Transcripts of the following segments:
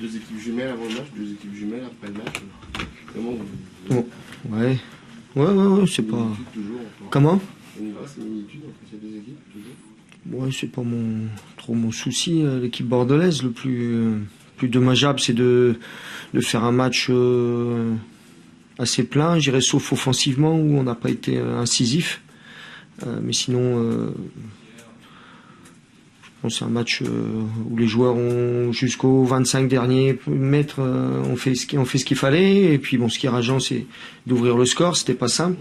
Deux équipes jumelles avant le match, deux équipes jumelles après le match. Comment vous... Ouais, c'est pas... Toujours, Comment? Une grosse similitude entre ces deux équipes, toujours. Ouais, c'est pas trop mon souci. L'équipe bordelaise, le plus dommageable, c'est de faire un match assez plein, j'irais, sauf offensivement, où on n'a pas été incisif. Mais sinon... c'est un match où les joueurs ont jusqu'aux 25 derniers mètres ont fait ce qu'il fallait. Et puis bon, ce qui est rageant, c'est d'ouvrir le score. C'était pas simple.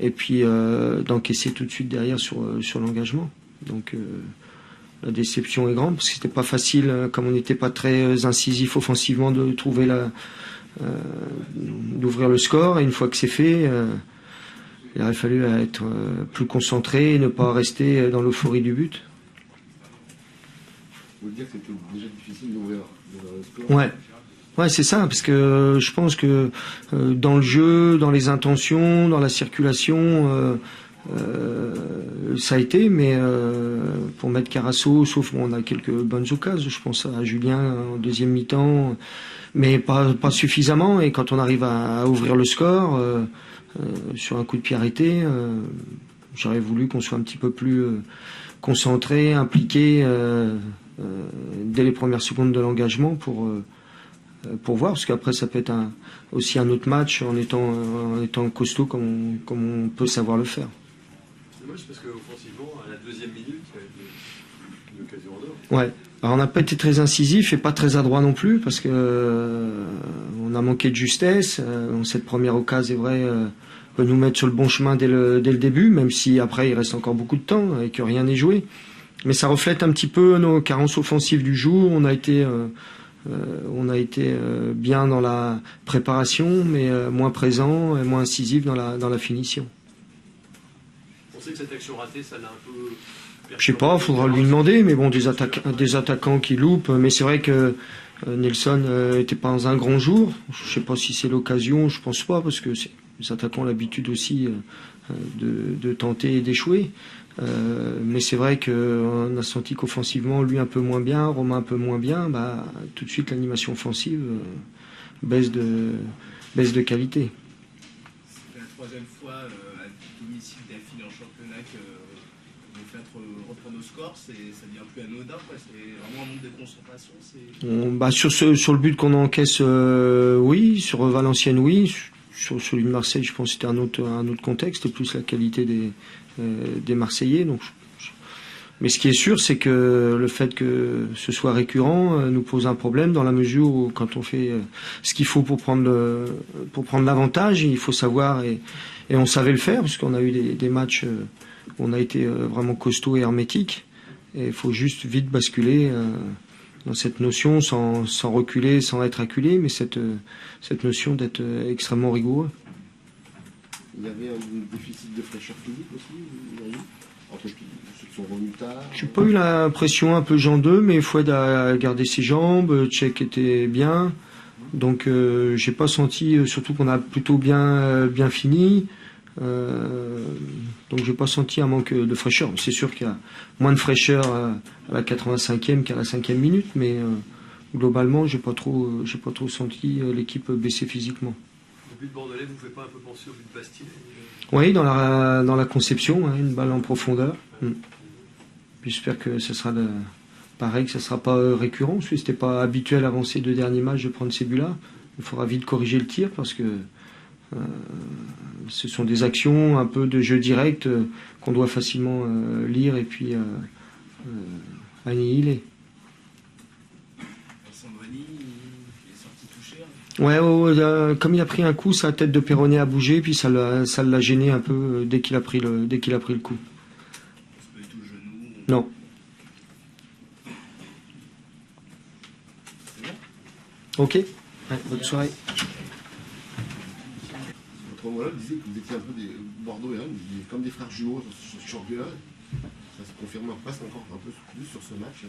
Et puis d'encaisser tout de suite derrière sur l'engagement. Donc la déception est grande parce que c'était pas facile, comme on n'était pas très incisif offensivement, de trouver d'ouvrir le score. Et une fois que c'est fait, il aurait fallu être plus concentré et ne pas rester dans l'euphorie du but. Vous dire que c'était déjà difficile d'ouvrir le score. Ouais, c'est ça, parce que je pense que dans le jeu, dans les intentions, dans la circulation, ça a été, mais pour mettre Carasso, sauf on a quelques bonnes occasions, je pense à Julien en deuxième mi-temps, mais pas suffisamment, et quand on arrive à ouvrir le score, sur un coup de pied arrêté, j'aurais voulu qu'on soit un petit peu plus concentré, impliqué, dès les premières secondes de l'engagement pour voir, parce qu'après ça peut être aussi un autre match en étant costaud comme on peut savoir le faire. C'est dommage parce qu'offensivement, à la deuxième minute, il y a une occasion en dehors. Ouais. Alors on n'a pas été très incisif et pas très adroit non plus, parce que on a manqué de justesse. Cette première occasion, est vrai, peut nous mettre sur le bon chemin dès le début, même si après il reste encore beaucoup de temps et que rien n'est joué. Mais ça reflète un petit peu nos carences offensives du jour. On a été bien dans la préparation, mais moins présent et moins incisif dans la finition. On sait que cette action ratée, ça l'a un peu... Je sais pas, il faudra lui demander, mais bon, des attaquants qui loupent. Mais c'est vrai que Nelson n'était pas dans un grand jour. Je sais pas si c'est l'occasion, je pense pas, parce que les attaquants ont l'habitude aussi de tenter et d'échouer. Mais c'est vrai qu'on a senti qu'offensivement, lui un peu moins bien, Romain un peu moins bien, tout de suite l'animation offensive baisse de qualité. C'est la troisième fois à domicile d'affilée en championnat que vous faites reprendre au score, ça devient plus anodin, quoi. C'est vraiment un manque de concentration. Sur le but qu'on encaisse, oui, sur Valenciennes, oui. Sur celui de Marseille, je pense que c'était un autre contexte, plus la qualité des Marseillais. Donc, mais ce qui est sûr, c'est que le fait que ce soit récurrent nous pose un problème, dans la mesure où quand on fait ce qu'il faut pour prendre l'avantage, il faut savoir, et on savait le faire, parce qu'on a eu des matchs où on a été vraiment costaud et hermétique, et il faut juste vite basculer dans cette notion, sans reculer, sans être acculé, mais cette notion d'être extrêmement rigoureux. Il y avait un déficit de fraîcheur physique aussi, entre ceux qui sont revenus tard. J'ai pas eu l'impression, un peu Jean 2, mais Foued a gardé ses jambes, Tchèque était bien, donc j'ai pas senti, surtout qu'on a plutôt bien fini, donc j'ai pas senti un manque de fraîcheur. C'est sûr qu'il y a moins de fraîcheur à la 85e qu'à la 5e minute, mais globalement j'ai pas trop senti l'équipe baisser physiquement. Le but bordelais vous fait pas un peu penser au but de Bastille? Oui, dans la conception, une balle en profondeur. J'espère que ce sera pareil, que ça sera pas récurrent, parce que c'était pas habituel avant ces deux derniers matchs de prendre ces buts-là. Il faudra vite corriger le tir, parce que ce sont des actions un peu de jeu direct qu'on doit facilement lire et puis annihiler. Sandoni, il est sorti touché. Ouais, comme il a pris un coup, sa tête de Perronnet a bougé, puis ça l'a gêné un peu dès qu'il a pris le coup. Pas du tout le genou. Non. C'est bon. Ok. Ouais, bonne soirée. Votre homologue disait que vous étiez un peu des Bordeaux et Rennes, comme des frères jumeaux sur ce championnat. Ça se confirme presque encore un peu plus sur ce match.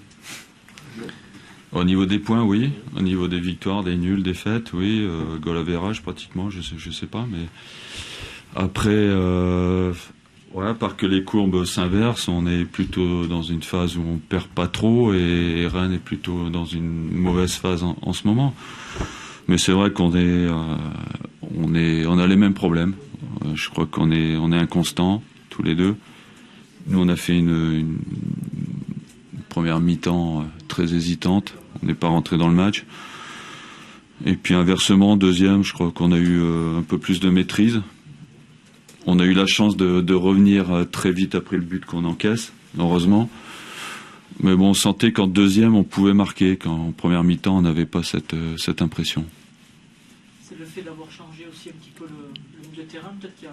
Au niveau des points, oui. Au niveau des victoires, des nuls, des défaites, oui. Goal average, pratiquement, je sais pas. Mais après, Ouais, à part que les courbes s'inversent, on est plutôt dans une phase où on perd pas trop et Rennes est plutôt dans une mauvaise phase en ce moment. Mais c'est vrai qu'on on a les mêmes problèmes. Je crois qu'on est inconstants tous les deux. Nous, on a fait une première mi-temps très hésitante. On n'est pas rentré dans le match. Et puis inversement, deuxième, je crois qu'on a eu un peu plus de maîtrise. On a eu la chance de revenir très vite après le but qu'on encaisse, heureusement. Mais bon, on sentait qu'en deuxième, on pouvait marquer, qu'en première mi-temps, on n'avait pas cette impression. C'est le fait d'avoir changé aussi un petit peu le milieu de terrain, peut-être qui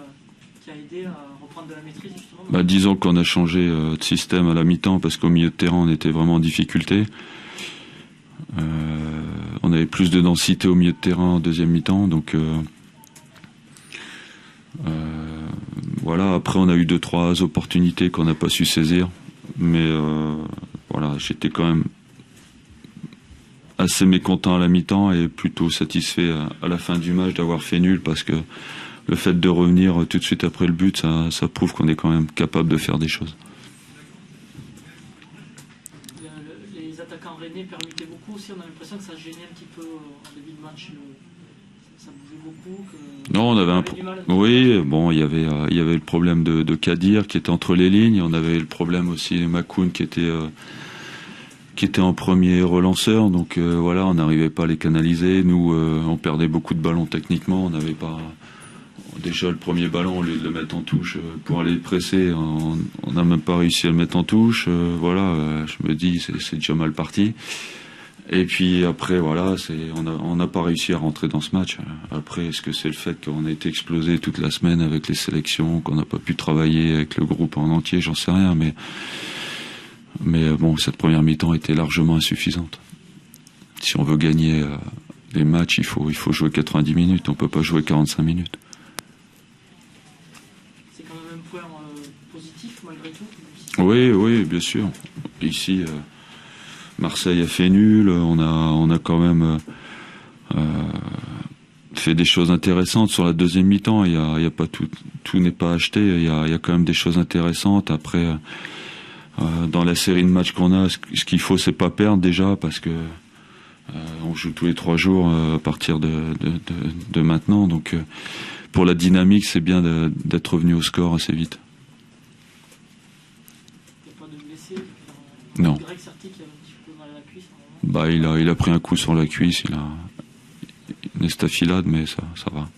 a aidé à reprendre de la maîtrise, justement. Bah, disons qu'on a changé de système à la mi-temps, parce qu'au milieu de terrain, on était vraiment en difficulté. On avait plus de densité au milieu de terrain en deuxième mi-temps, donc... voilà, après on a eu 2-3 opportunités qu'on n'a pas su saisir, mais voilà, j'étais quand même assez mécontent à la mi-temps et plutôt satisfait à la fin du match d'avoir fait nul, parce que le fait de revenir tout de suite après le but, ça prouve qu'on est quand même capable de faire des choses. Les attaquants rennais permutaient beaucoup aussi, on a l'impression que ça gênait un petit peu en début de match, ça bougeait beaucoup. Non, on avait oui, bon, il y avait le problème de Kadir qui était entre les lignes. On avait le problème aussi de Makoun qui était en premier relanceur. Donc voilà, on n'arrivait pas à les canaliser. Nous, on perdait beaucoup de ballons techniquement. On n'avait pas déjà le premier ballon, au lieu de le mettre en touche pour aller le presser, on n'a même pas réussi à le mettre en touche. Voilà, je me dis c'est déjà mal parti. Et puis après, voilà, on n'a pas réussi à rentrer dans ce match. Après, est-ce que c'est le fait qu'on a été explosé toute la semaine avec les sélections, qu'on n'a pas pu travailler avec le groupe en entier, j'en sais rien. Mais bon, cette première mi-temps était largement insuffisante. Si on veut gagner les matchs, il faut jouer 90 minutes, on ne peut pas jouer 45 minutes. C'est quand même un point positif malgré tout. Oui, bien sûr. Ici... Marseille a fait nul, on a quand même fait des choses intéressantes sur la deuxième mi-temps. Il y a pas tout n'est pas acheté. Il y a quand même des choses intéressantes. Après, dans la série de matchs qu'on a, ce qu'il faut, c'est pas perdre déjà, parce que on joue tous les 3 jours à partir de maintenant. Donc, pour la dynamique, c'est bien d'être revenu au score assez vite. Il n'y a pas de blessés. Non. Greg Sarti qui a un petit peu mal à la cuisse. Bah, il a pris un coup sur la cuisse, il a une estafilade, mais ça va.